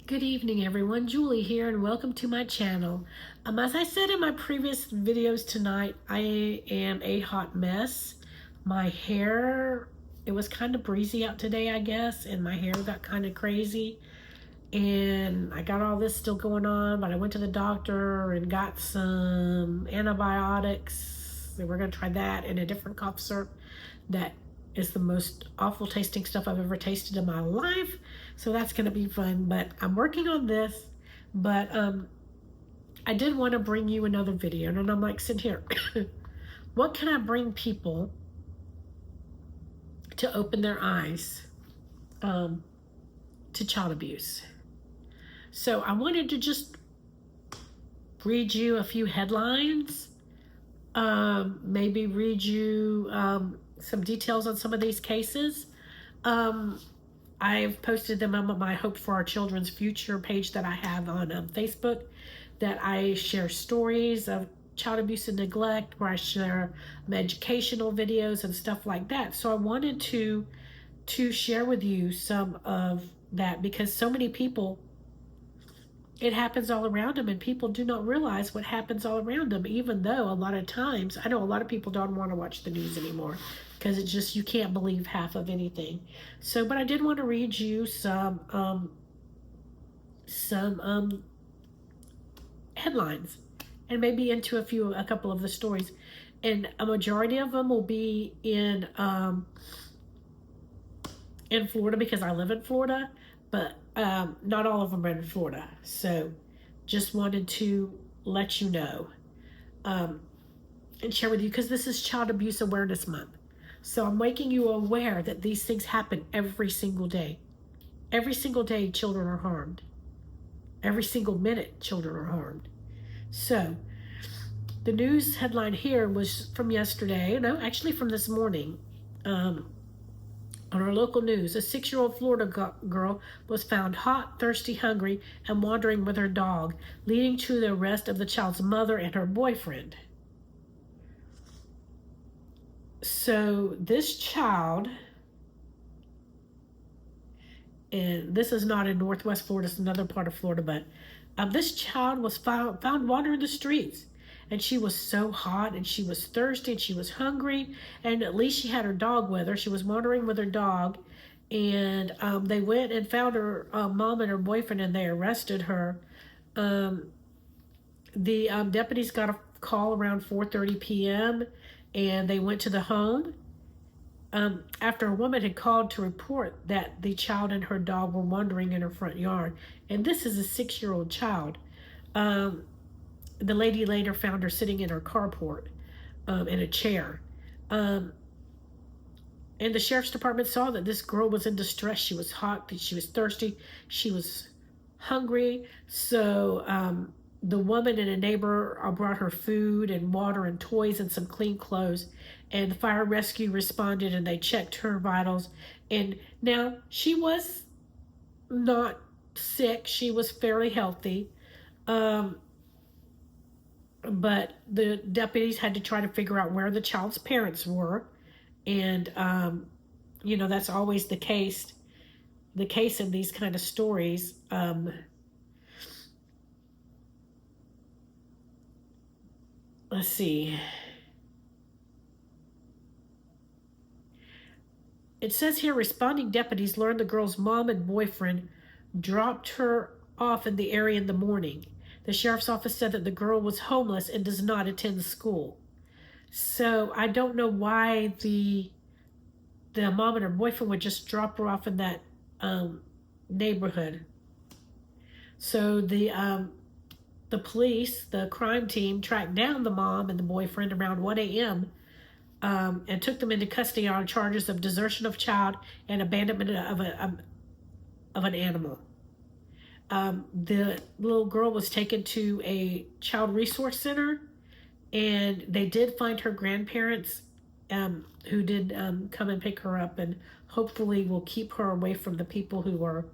Good evening, everyone. Julie here, and welcome to my channel. As I said in my previous videos tonight, I am a hot mess. My hair, it was kind of breezy out today, I guess, and my hair got kind of crazy. And I got all this still going on, but I went to the doctor and got some antibiotics. So we're going to try that and a different cough syrup that is the most awful tasting stuff I've ever tasted in my life. So that's going to be fun, but I'm working on this. But I did want to bring you another video, and I'm like, sit here. What can I bring people to open their eyes to child abuse? So I wanted to just read you a few headlines, maybe read you some details on some of these cases. I've posted them on my Hope for Our Children's Future page that I have on Facebook, that I share stories of child abuse and neglect, where I share educational videos and stuff like that. So I wanted to share with you some of that, because so many people, it happens all around them, and people do not realize what happens all around them, even though a lot of times, I know a lot of people don't want to watch the news anymore because it's just, you can't believe half of anything. So, but I did want to read you some headlines, and maybe into a couple of the stories. And a majority of them will be in Florida, because I live in Florida, but not all of them are in Florida. So just wanted to let you know and share with you, because this is Child Abuse Awareness Month. So I'm making you aware that these things happen every single day. Every single day, children are harmed. Every single minute, children are harmed. So the news headline here was from yesterday, no, actually from this morning. On our local news, a 6-year-old Florida girl was found hot, thirsty, hungry, and wandering with her dog, leading to the arrest of the child's mother and her boyfriend. So this child, and this is not in Northwest Florida, it's another part of Florida, but this child was found wandering the streets. And she was so hot, and she was thirsty, and she was hungry, and at least she had her dog with her. She was wandering with her dog, and they went and found her mom and her boyfriend, and they arrested her. The deputies got a call around 4:30 p.m., and they went to the home after a woman had called to report that the child and her dog were wandering in her front yard. And this is a 6-year-old child. The lady later found her sitting in her carport in a chair. And the sheriff's department saw that this girl was in distress. She was hot, she was thirsty, she was hungry. So the woman and a neighbor brought her food and water and toys and some clean clothes. And the fire rescue responded, and they checked her vitals. And now she was not sick. She was fairly healthy. But the deputies had to try to figure out where the child's parents were. And, you know, that's always the case in these kind of stories. Let's see. It says here, responding deputies learned the girl's mom and boyfriend dropped her off in the area in the morning. The sheriff's office said that the girl was homeless and does not attend school. So I don't know why the mom and her boyfriend would just drop her off in that neighborhood. So the police, the crime team, tracked down the mom and the boyfriend around 1 a.m. And took them into custody on charges of desertion of child and abandonment of an animal. The little girl was taken to a child resource center, and they did find her grandparents, who did come and pick her up, and hopefully will keep her away from the people who are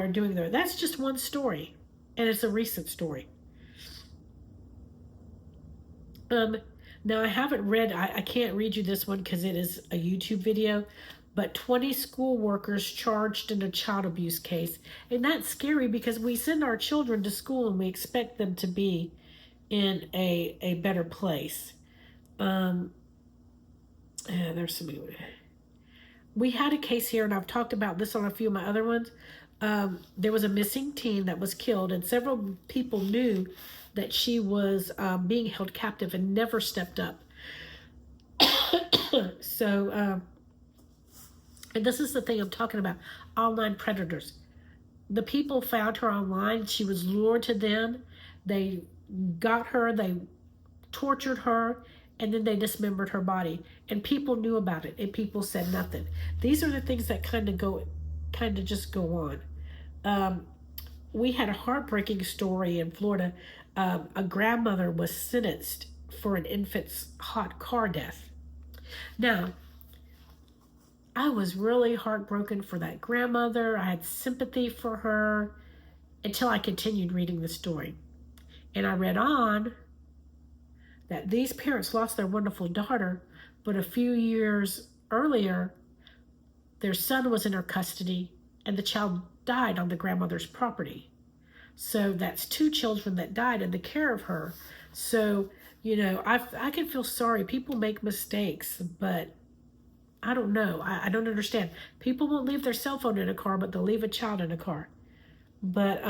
doing that. That's just one story, and it's a recent story. Now I haven't read, I can't read you this one because it is a YouTube video, but 20 school workers charged in a child abuse case. And that's scary because we send our children to school and we expect them to be in a better place. There's some. We had a case here, and I've talked about this on a few of my other ones. There was a missing teen that was killed, and several people knew that she was being held captive and never stepped up. So, and this is the thing I'm talking about, online predators. The people found her online. She was lured to them. They got her, they tortured her, and then they dismembered her body. And people knew about it, and people said nothing. These are the things that kind of just go on. We had a heartbreaking story in Florida. A grandmother was sentenced for an infant's hot car death. Now, I was really heartbroken for that grandmother. I had sympathy for her until I continued reading the story. And I read on that these parents lost their wonderful daughter, but a few years earlier, their son was in her custody and the child died on the grandmother's property. So that's 2 children that died in the care of her. So, I can feel sorry. People make mistakes, but I don't know. I don't understand. People won't leave their cell phone in a car, but they'll leave a child in a car. But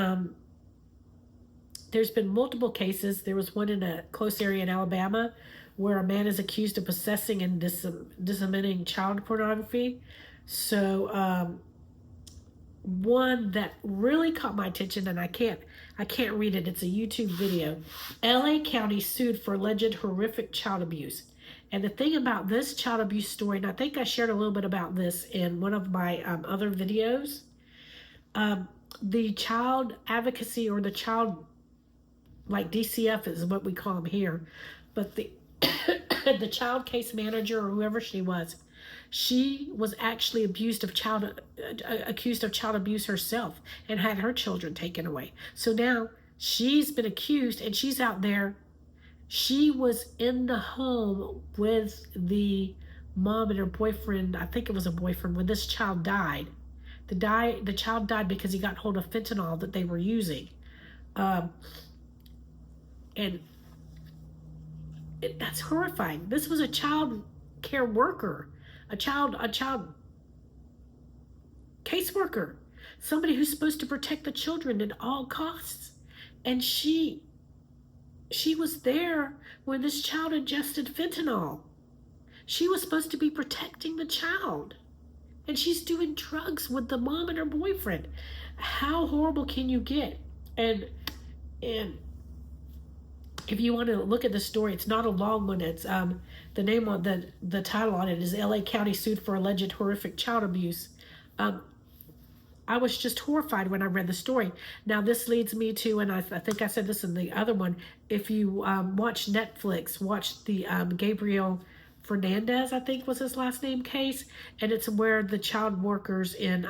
there's been multiple cases. There was one in a close area in Alabama where a man is accused of possessing and disseminating child pornography. So one that really caught my attention, and I can't read it. It's a YouTube video. LA County sued for alleged horrific child abuse. And the thing about this child abuse story, and I think I shared a little bit about this in one of my other videos, the child advocacy, or the child, like DCF is what we call them here, but the the child case manager, or whoever she was actually accused of child abuse herself and had her children taken away. So now she's been accused and she's out there. She was in the home with the mom and her boyfriend. I think it was a boyfriend when this child died. The child died because he got hold of fentanyl that they were using. And that's horrifying. This was a child care worker, a child caseworker, somebody who's supposed to protect the children at all costs. And she was there when this child ingested fentanyl. She was supposed to be protecting the child. And she's doing drugs with the mom and her boyfriend. How horrible can you get? And if you want to look at the story, it's not a long one. It's the name on the title on it is LA County sued for alleged horrific child abuse. I was just horrified when I read the story. Now this leads me to, and I think I said this in the other one, if you watch Netflix, watch the Gabriel Fernandez, I think was his last name, case, and it's where the child workers in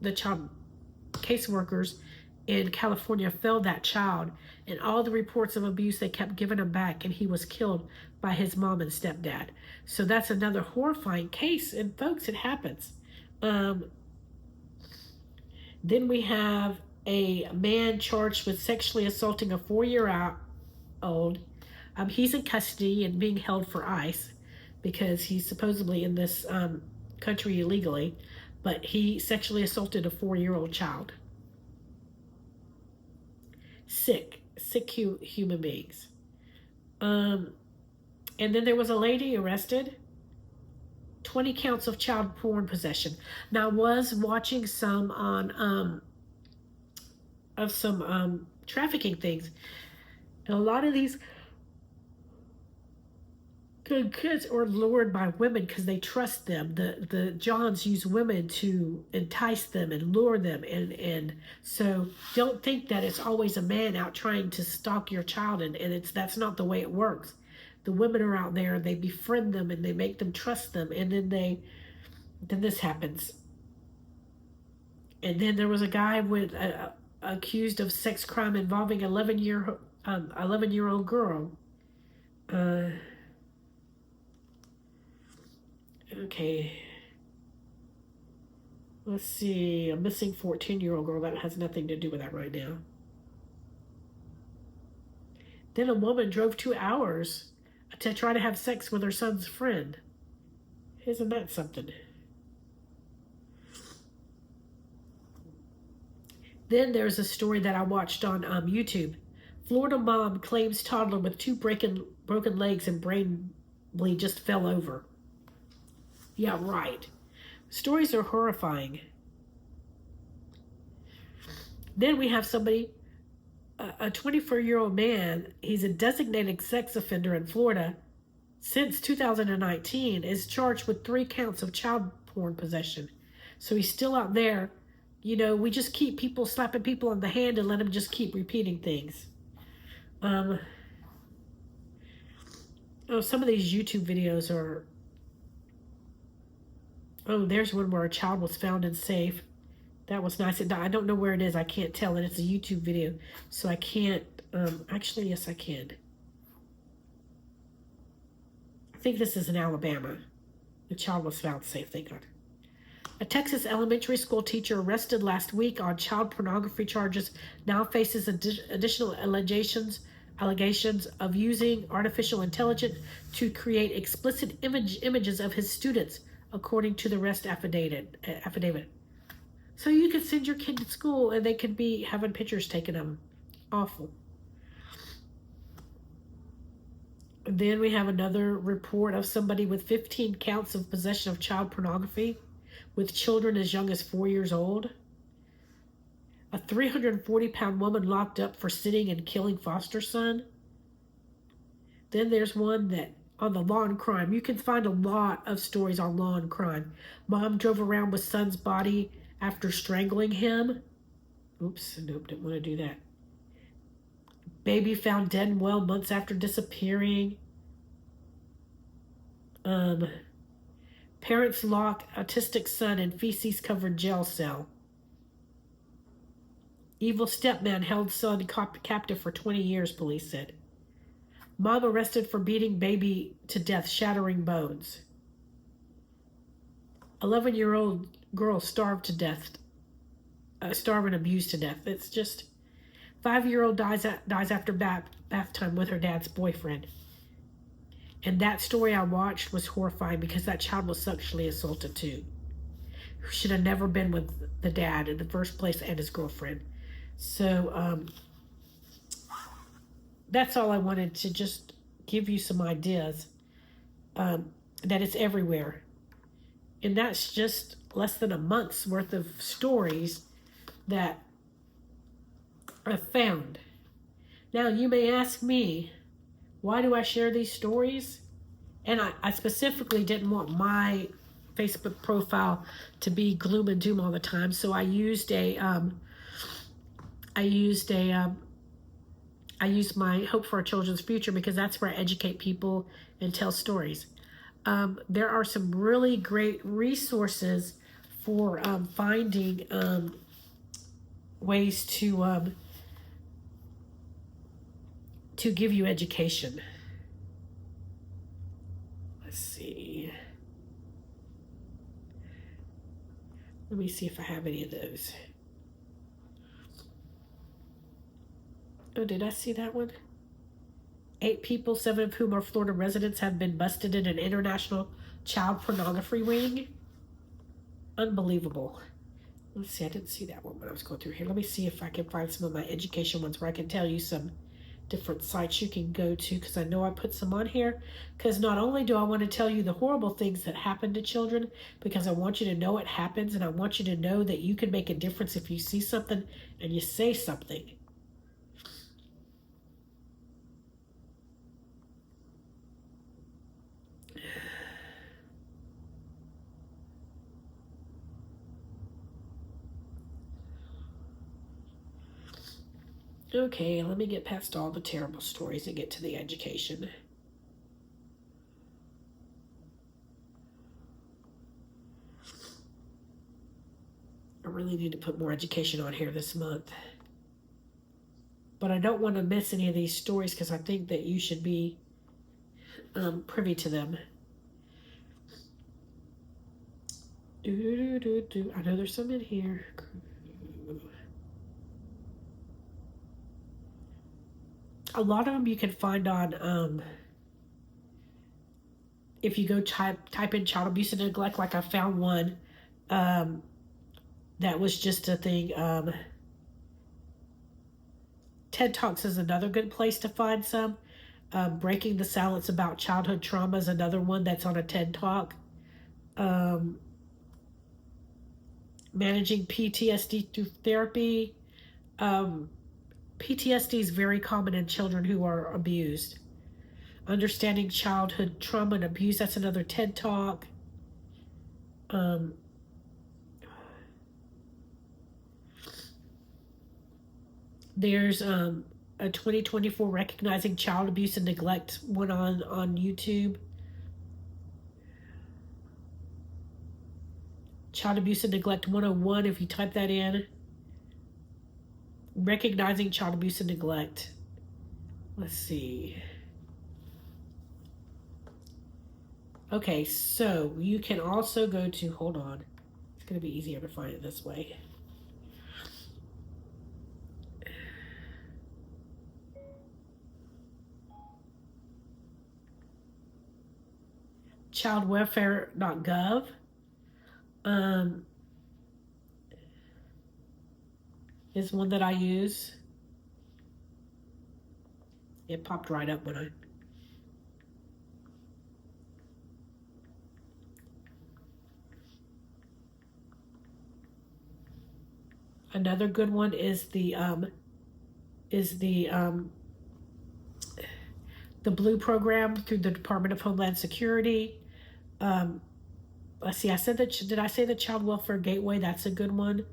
the child caseworkers in California failed that child, and all the reports of abuse, they kept giving him back, and he was killed by his mom and stepdad. So that's another horrifying case, and folks, it happens. Then we have a man charged with sexually assaulting a 4-year-old. He's in custody and being held for ICE because he's supposedly in this country illegally, but he sexually assaulted a 4-year-old child. Sick human beings. And then there was a lady arrested, 20 counts of child porn possession. Now, I was watching some on some trafficking things, and a lot of these kids are lured by women because they trust them. The Johns use women to entice them and lure them, and so don't think that it's always a man out trying to stalk your child, and that's not the way it works. The women are out there, they befriend them and they make them trust them, and then this happens. And then there was a guy with accused of sex crime involving 11-year-old girl. Okay. Let's see, a missing 14-year-old girl. That has nothing to do with that right now. Then a woman drove 2 hours to try to have sex with her son's friend. Isn't that something? Then there's a story that I watched on YouTube. Florida mom claims toddler with two broken legs and brain bleed just fell over. Yeah, right. Stories are horrifying. Then we have somebody, a 24-year-old man, he's a designated sex offender in Florida since 2019, is charged with 3 counts of child porn possession. So he's still out there. You know, we just keep people slapping people on the hand and let them just keep repeating things. Oh, some of these YouTube videos are... Oh, there's one where a child was found and safe. That was nice. I don't know where it is. I can't tell. And it's a YouTube video. So I can't... actually, yes, I can. I think this is in Alabama. The child was found safe, thank God. A Texas elementary school teacher arrested last week on child pornography charges now faces additional allegations of using artificial intelligence to create explicit images of his students, according to the arrest affidavit. So you can send your kid to school and they could be having pictures taken of them. Awful. Then we have another report of somebody with 15 counts of possession of child pornography with children as young as 4 years old. A 340-pound woman locked up for sitting and killing foster son. Then there's one that on the lawn crime. You can find a lot of stories on lawn crime. Mom drove around with son's body after strangling him. Oops, nope, didn't want to do that. Baby found dead and well months after disappearing. Parents lock autistic son in feces-covered jail cell. Evil stepman held son captive for 20 years, police said. Mom arrested for beating baby to death, shattering bones. 11-year-old girl starved to death. Starved and abused to death. It's just... 5-year-old dies after bath time with her dad's boyfriend. And that story I watched was horrifying because that child was sexually assaulted too. Who should have never been with the dad in the first place and his girlfriend. So that's all I wanted to just give you some ideas. That it's everywhere. And that's just less than a month's worth of stories that are found. Now you may ask me, why do I share these stories? And I specifically didn't want my Facebook profile to be gloom and doom all the time, so I used my Hope for Our Children's Future, because that's where I educate people and tell stories. There are some really great resources for finding ways to give you education. Let's see. Let me see if I have any of those. Oh, did I see that one? 8 people, 7 of whom are Florida residents, have been busted in an international child pornography ring. Unbelievable. Let's see, I didn't see that one when I was going through here. Let me see if I can find some of my education ones where I can tell you some different sites you can go to, because I know I put some on here, because not only do I want to tell you the horrible things that happen to children, because I want you to know it happens, and I want you to know that you can make a difference if you see something and you say something. Okay, let me get past all the terrible stories and get to the education. I really need to put more education on here this month. But I don't want to miss any of these stories because I think that you should be privy to them. I know there's some in here. A lot of them you can find on if you go type in child abuse and neglect. Like I found one that was just a thing. TED Talks is another good place to find some. Breaking the Silence About Childhood Trauma is another one that's on a TED Talk. Managing PTSD through therapy. PTSD is very common in children who are abused. Understanding Childhood Trauma and Abuse, that's another TED Talk. There's a 2024 Recognizing Child Abuse and Neglect one on YouTube. Child Abuse and Neglect 101, if you type that in. Recognizing Child Abuse and Neglect. Let's see. Okay, so you can also go to, hold on. It's going to be easier to find it this way. Childwelfare.gov. Is one that I use. It popped right up when I... Another good one is the Blue program through the Department of Homeland Security. Let's see, I said that, did I say the Child Welfare Gateway? That's a good one.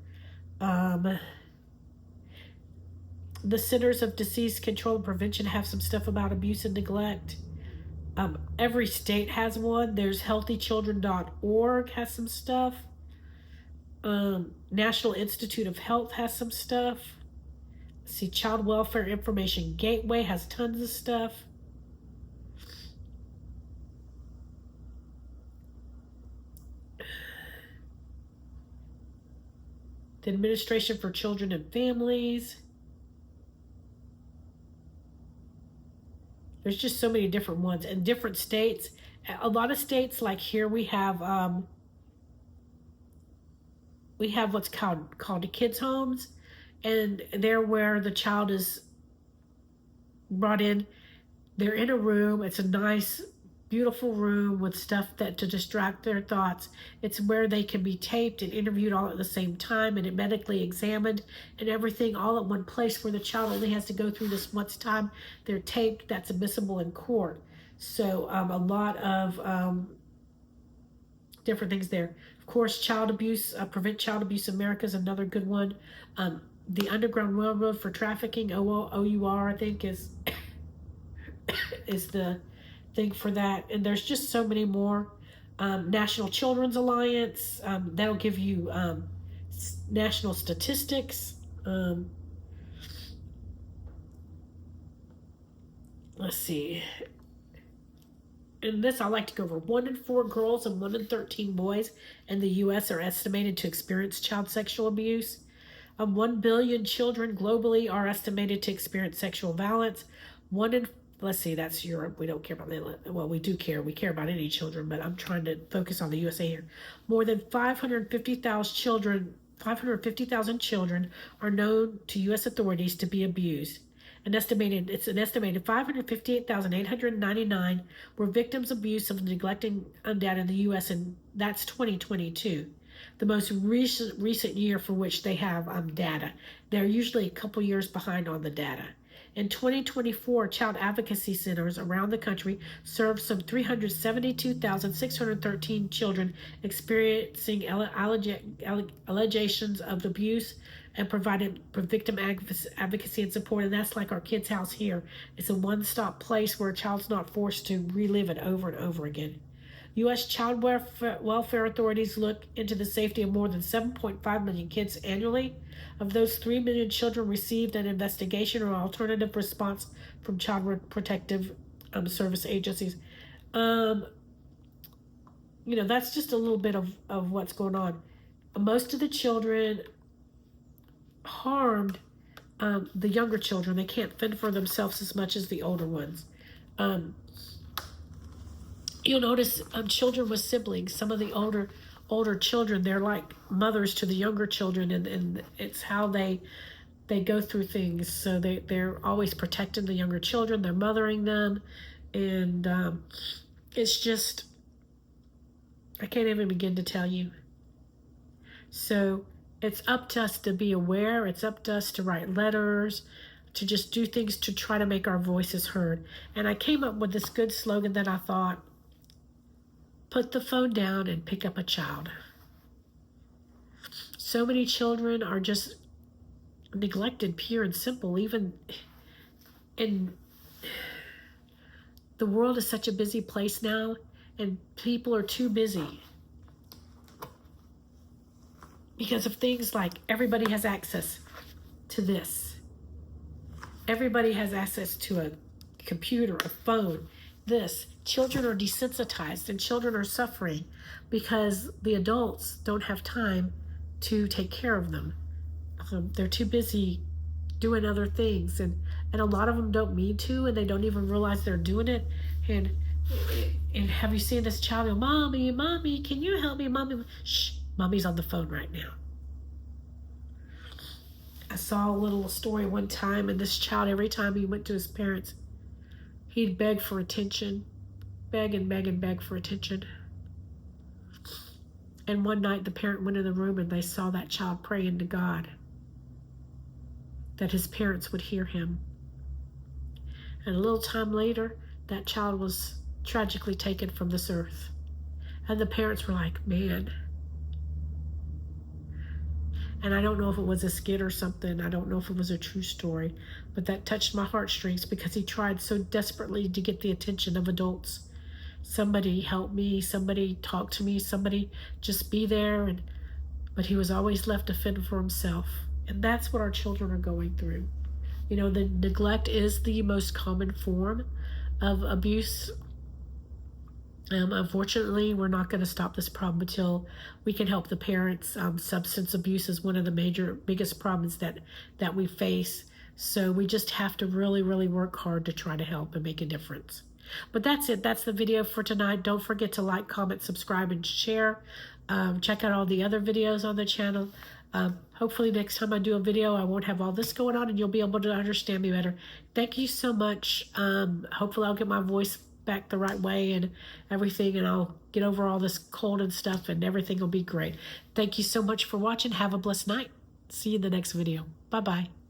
The Centers of Disease Control and Prevention have some stuff about abuse and neglect. Every state has one. There's healthychildren.org has some stuff. National Institute of Health has some stuff. Let's see, Child Welfare Information Gateway has tons of stuff. The Administration for Children and Families. There's just so many different ones in different states. A lot of states, like here, we have what's called the kids' homes, and they're where the child is brought in. They're in a room. It's a nice, beautiful room with stuff to distract their thoughts. It's where they can be taped and interviewed all at the same time and medically examined and everything all at one place, where the child only has to go through this once time. They're taped. That's admissible in court. So a lot of different things there. Of course, child abuse, Prevent Child Abuse America is another good one. The Underground Railroad for Trafficking, OUR, I think is the thing for that. And there's just so many more. National Children's Alliance, that'll give you national statistics. Let's see. In this, I like to go over 1 in 4 girls and 1 in 13 boys in the U.S. are estimated to experience child sexual abuse. 1 billion children globally are estimated to experience sexual violence. Let's see, that's Europe. We don't care about that. Well, we do care. We care about any children, but I'm trying to focus on the USA here. More than 550,000 children are known to U.S. authorities to be abused. It's an estimated 558,899 were victims of abuse of neglecting data in the U.S., and that's 2022. The most recent year for which they have data. They're usually a couple years behind on the data. In 2024, child advocacy centers around the country served some 372,613 children experiencing allegations of abuse and provided victim advocacy and support. And that's like our Kids House here. It's a one-stop place where a child's not forced to relive it over and over again. U.S. child welfare authorities look into the safety of more than 7.5 million kids annually. Of those, 3 million children received an investigation or alternative response from child protective service agencies. that's just a little bit of what's going on. Most of the children harmed the younger children. They can't fend for themselves as much as the older ones. You'll notice children with siblings, some of the older children, they're like mothers to the younger children, and it's how they go through things. So they're always protecting the younger children, they're mothering them, and it's just, I can't even begin to tell you. So it's up to us to be aware. It's up to us to write letters, to just do things to try to make our voices heard. And I came up with this good slogan that I thought, put the phone down and pick up a child. So many children are just neglected, pure and simple. Even in the world is such a busy place now, and people are too busy because of things like everybody has access to this. Everybody has access to a computer, a phone, this. Children are desensitized, and children are suffering because the adults don't have time to take care of them. They're too busy doing other things, and a lot of them don't mean to, and they don't even realize they're doing it. And have you seen this child go, mommy, can you help me? Mommy, shh, mommy's on the phone right now. I saw a little story one time, and this child, every time he went to his parents, he'd beg for attention, beg and beg and beg for attention. And one night the parent went in the room and they saw that child praying to God that his parents would hear him. And a little time later, that child was tragically taken from this earth. And the parents were like, man. And I don't know if it was a skit or something. I don't know if it was a true story. But that touched my heartstrings because he tried so desperately to get the attention of adults. Somebody help me. Somebody talk to me. Somebody just be there. But he was always left to fend for himself. And that's what our children are going through. The neglect is the most common form of abuse. Unfortunately, we're not going to stop this problem until we can help the parents. Substance abuse is one of the biggest problems that we face. So we just have to really, really work hard to try to help and make a difference. But that's it. That's the video for tonight. Don't forget to like, comment, subscribe, and share. Check out all the other videos on the channel. Hopefully next time I do a video, I won't have all this going on and you'll be able to understand me better. Thank you so much. Hopefully I'll get my voice back the right way and everything, and I'll get over all this cold and stuff, and everything will be great. Thank you so much for watching. Have a blessed night. See you in the next video. Bye-bye.